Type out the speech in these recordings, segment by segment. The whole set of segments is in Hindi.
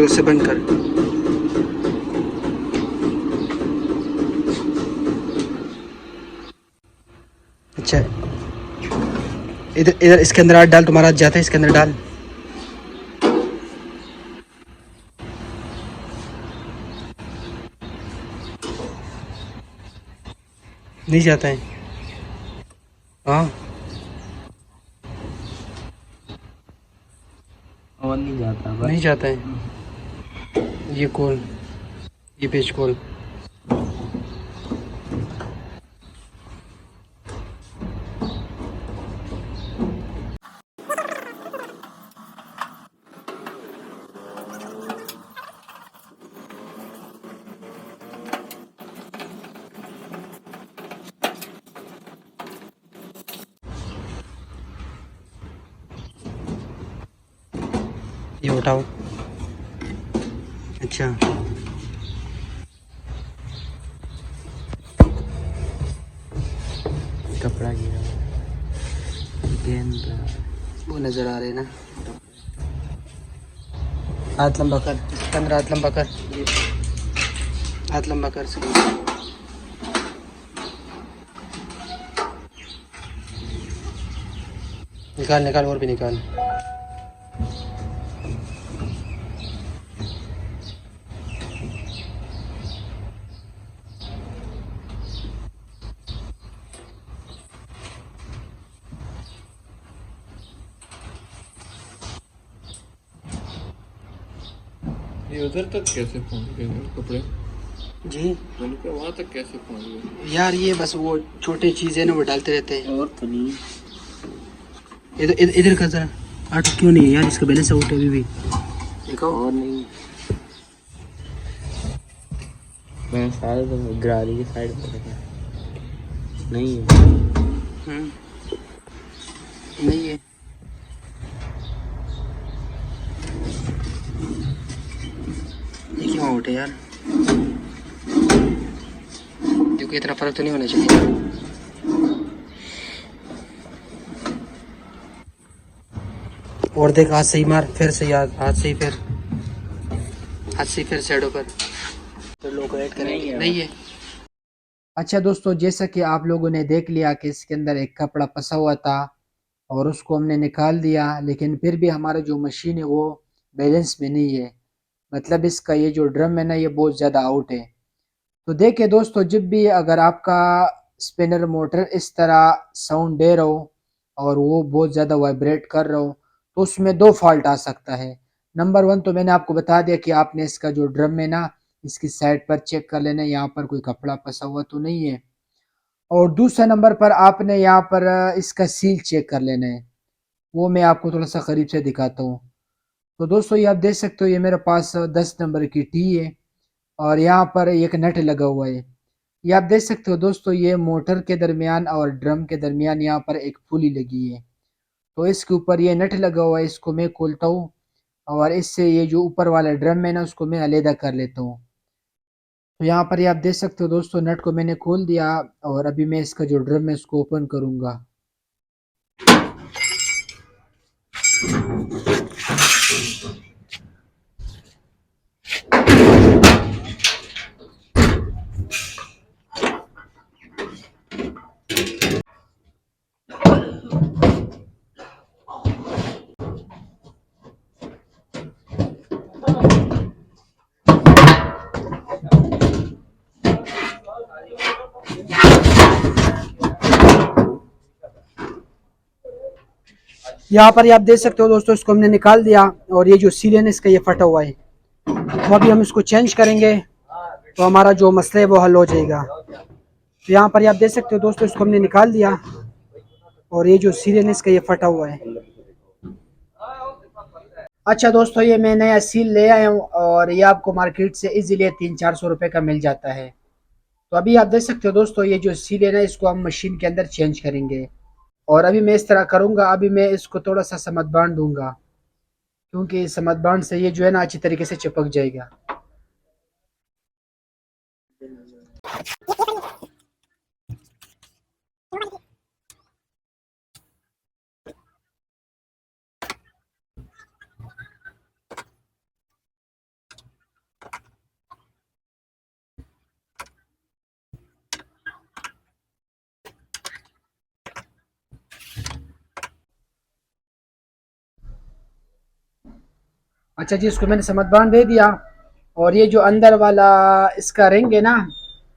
इसे बंद कर। अच्छा, इधर इधर इसके अंदर हाथ डाल, तुम्हारा हाथ जाता है इसके अंदर डाल। नहीं जाता है। हाँ, और नहीं जाता बस। नहीं जाता है। ये खोल, ये पेज खोल। ये उठाओ। अच्छा, कपड़ा गिरा हुआ है, गेंद रहा है। वो नज़र आ रहे हैं ना। हाथ लंबा कर, इसके अंदर हाथ लंबा कर, हाथ लंबा कर सके। निकाल निकाल, और भी निकाल। ये उधर तक कैसे पहुंच गए कपड़े? जी मैंने कहा वहां तक कैसे पहुंच गए? यार, ये बस वो छोटे चीज़ें ना वो डालते रहते हैं। और तो नहीं। इधर इधर इधर का जरा आठ क्यों नहीं है यार, इसका बैलेंस आउट है अभी भी। देखो, और नहीं। मैं सारे तो गरारी की साइड पर रखा नहीं है। नहीं है। ये क्यों आउट है यार? क्योंकि इतना फर्क तो नहीं होना चाहिए। और देख, हाथ सही मार, फिर सही, हाथ सही, फिर हाथ सही, फिर साइडों पर। तो लोग ऐड करेंगे, नहीं है। अच्छा दोस्तों, जैसा कि आप लोगों ने देख लिया कि इसके अंदर एक कपड़ा फंसा हुआ था और उसको हमने निकाल दिया, लेकिन फिर भी हमारा जो मशीन है वो बैलेंस में नहीं है। मतलब इसका ये जो ड्रम है ना, ये बहुत ज़्यादा आउट है। तो देखिए दोस्तों, जब भी अगर आपका स्पिनर मोटर इस तरह साउंड दे रहा हो और वो बहुत ज़्यादा वाइब्रेट कर रहा हो, तो उसमें दो फॉल्ट आ सकता है। नंबर वन तो मैंने आपको बता दिया कि आपने इसका जो ड्रम है ना, इसकी साइड पर चेक कर लेना, यहाँ पर कोई कपड़ा फंसा हुआ तो नहीं है। और दूसरा नंबर पर आपने यहाँ पर इसका सील चेक कर लेना है। वो मैं आपको थोड़ा सा करीब से दिखाता हूँ। तो दोस्तों, ये आप देख सकते हो, ये मेरे पास 10 नंबर की टी है और यहाँ पर एक नट लगा हुआ है। ये आप देख सकते हो दोस्तों, ये मोटर के दरमियान और ड्रम के दरमियान यहाँ पर एक पुली लगी है। तो इसके ऊपर ये नट लगा हुआ है, इसको मैं खोलता हूँ और इससे ये जो ऊपर वाला ड्रम है ना, उसको मैं अलहदा कर लेता हूँ। तो यहाँ पर ये आप देख सकते हो दोस्तों, नट को मैंने खोल दिया और अभी मैं इसका जो ड्रम है उसको ओपन करूँगा। यहाँ पर ये आप देख सकते हो दोस्तों, इसको हमने निकाल दिया और ये जो सील है ना, इसका ये फटा हुआ है। तो अभी हम इसको चेंज करेंगे तो हमारा जो मसला है वो हल हो जाएगा। तो यहाँ पर ये आप देख सकते हो दोस्तों, इसको हमने निकाल दिया और ये जो सील है ना, इसका ये फटा हुआ है। अच्छा दोस्तों, ये मैं नया सील ले आया हूँ और ये आपको मार्केट से इजीली 300-400 रुपये का मिल जाता है। तो अभी आप देख सकते हो दोस्तों, ये जो सील है ना, इसको हम मशीन के अंदर चेंज करेंगे। और अभी मैं इस तरह करूँगा, अभी मैं इसको थोड़ा सा समत बांध दूंगा, क्योंकि समत बांध से ये जो है ना अच्छी तरीके से चिपक जाएगा। अच्छा जी, इसको मैंने समझ बांध दे दिया। और ये जो अंदर वाला इसका रिंग है ना,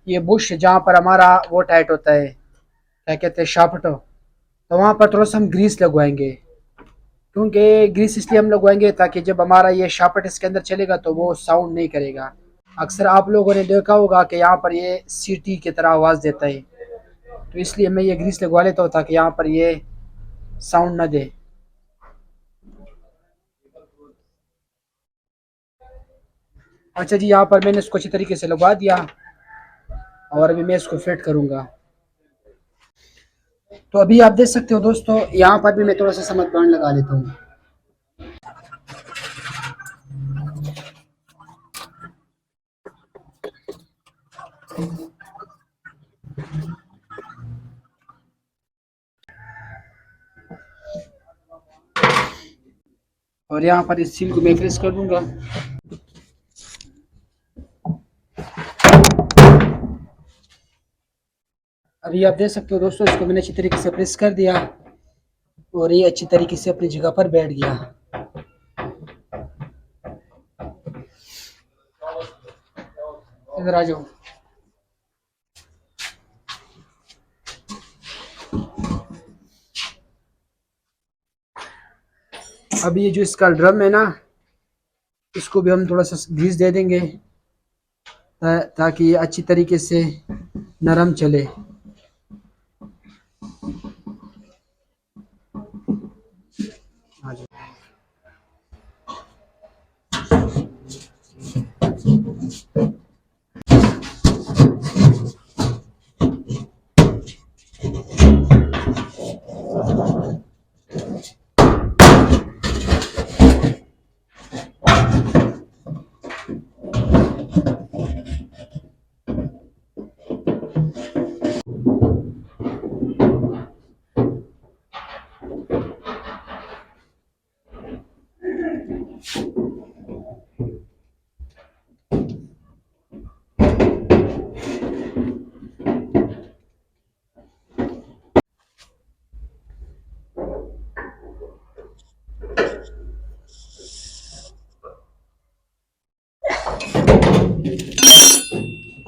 ये बुश जहाँ पर हमारा वो टाइट होता है, क्या कहते हैं, शाफ्ट, तो वहाँ पर थोड़ा सा हम ग्रीस लगवाएंगे। क्योंकि ग्रीस इसलिए हम लगवाएंगे ताकि जब हमारा ये शाफ्ट इसके अंदर चलेगा तो वो साउंड नहीं करेगा। अक्सर आप लोगों ने देखा होगा कि यहाँ पर ये सीटी की तरह आवाज़ देता है, तो इसलिए मैं ये ग्रीस लगवा लेता हूँ ताकि यहाँ पर ये साउंड ना दे। अच्छा जी, यहाँ पर मैंने इसको अच्छी तरीके से लगवा दिया और अभी मैं इसको फिट करूँगा। तो अभी आप देख सकते हो दोस्तों, यहाँ पर भी मैं थोड़ा सा समझ बैंड लगा लेता हूँ। और यहाँ पर इस सील को मैं फिक्स कर दूंगा। अभी आप देख सकते हो दोस्तों, इसको मैंने अच्छी तरीके से प्रेस कर दिया और ये अच्छी तरीके से अपनी जगह पर बैठ गया। इधर आ जाओ। अभी ये जो इसका ड्रम है ना, इसको भी हम थोड़ा सा ग्रीस दे देंगे ताकि ये अच्छी तरीके से नरम चले। आ जाओ।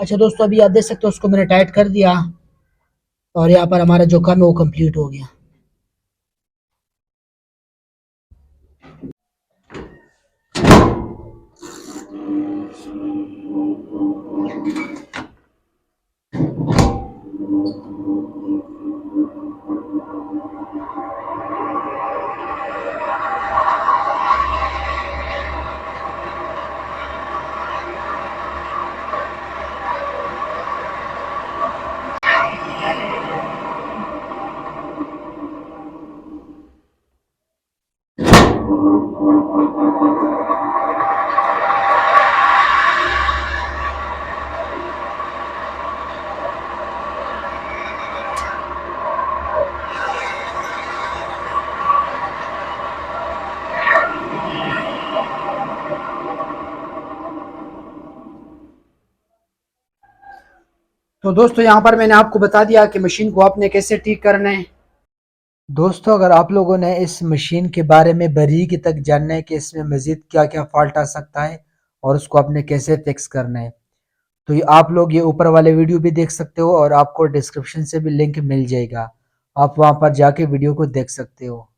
अच्छा दोस्तों, अभी आप देख सकते हो उसको मैंने टाइट कर दिया और यहाँ पर हमारा जो काम है वो कंप्लीट हो गया। तो दोस्तों, यहाँ पर मैंने आपको बता दिया कि मशीन को आपने कैसे ठीक करना है। दोस्तों, अगर आप लोगों ने इस मशीन के बारे में बारीकी तक जानना है कि इसमें मज़ीद क्या क्या फॉल्ट आ सकता है और उसको आपने कैसे फिक्स करना है, तो ये आप लोग ये ऊपर वाले वीडियो भी देख सकते हो और आपको डिस्क्रिप्शन से भी लिंक मिल जाएगा। आप वहाँ पर जाके वीडियो को देख सकते हो।